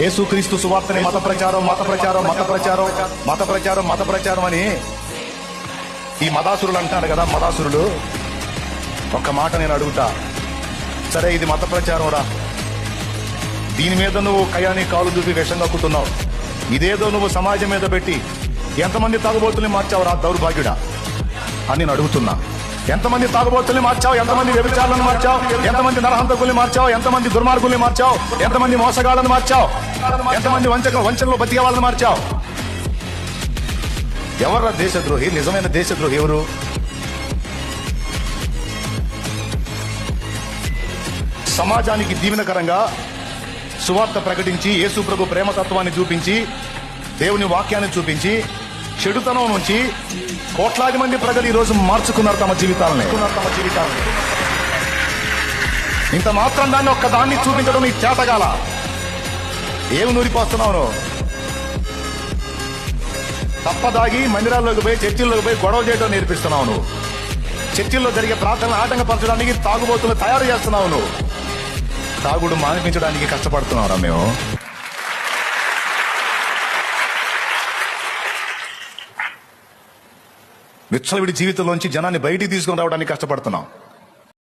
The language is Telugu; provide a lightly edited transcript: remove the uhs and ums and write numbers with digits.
యేసుక్రీస్తు సువార్తని మత ప్రచారం అని ఈ మదాసురులు అంటారు కదా. మదాసురులు ఒక్క మాట నేను అడుగుతా, సరే ఇది మత ప్రచారం రా, దీని మీద నువ్వు కయాని కాలు దూపి విషం కక్కుతున్నావు, ఇదేదో నువ్వు సమాజం మీద పెట్టి ఎంతమంది తాగుబోతుల్ని మార్చావు రా దౌర్భాగ్యుడా అని నేను అడుగుతున్నా. ఎంతమంది తాగుబోతుల్ని మార్చావు, ఎంతమంది వ్యభిచారులను మార్చావు, ఎంతమంది నరహంతకుల్ని మార్చావు, ఎంతమంది దుర్మార్గుల్ని మార్చావు, ఎంతమంది మోసగాళ్ళని మార్చావు, ఎంతమంది వంచనలో బతికే వాళ్ళని మార్చావు. ఎవర్రా దేశద్రోహి? నిజమైన దేశద్రోహి ఎవరు? సమాజానికి దీవెనకరంగా సువార్త ప్రకటించి యేసు ప్రభు ప్రేమతత్వాన్ని చూపించి దేవుని వాక్యాన్ని చూపించి చెడుతనం నుంచి కోట్లాది మంది ప్రజలు ఈ రోజు మార్చుకున్నారు తమ జీవితాలని. ఇంత మాత్రం దాన్ని ఒక్కదాన్ని చూపించడం నీ చేతగాల. ఏమి నూరిపోస్తున్నావు? తప్పదాగి మందిరాల్లోకి పోయి చర్చిల్లోకి పోయి గొడవ చేయడం నేర్పిస్తున్నావు నువ్వు. చర్చిల్లో జరిగే ప్రార్థనలు ఆటంకపరచడానికి తాగుబోతులు తయారు చేస్తున్నావు నువ్వు. తాగుడు మానిపించడానికి కష్టపడుతున్నావురా మేము. విచ్చలవిడి జీవితంలోంచి జనాన్ని బయటికి తీసుకుని రావడానికి కష్టపడుతున్నాం.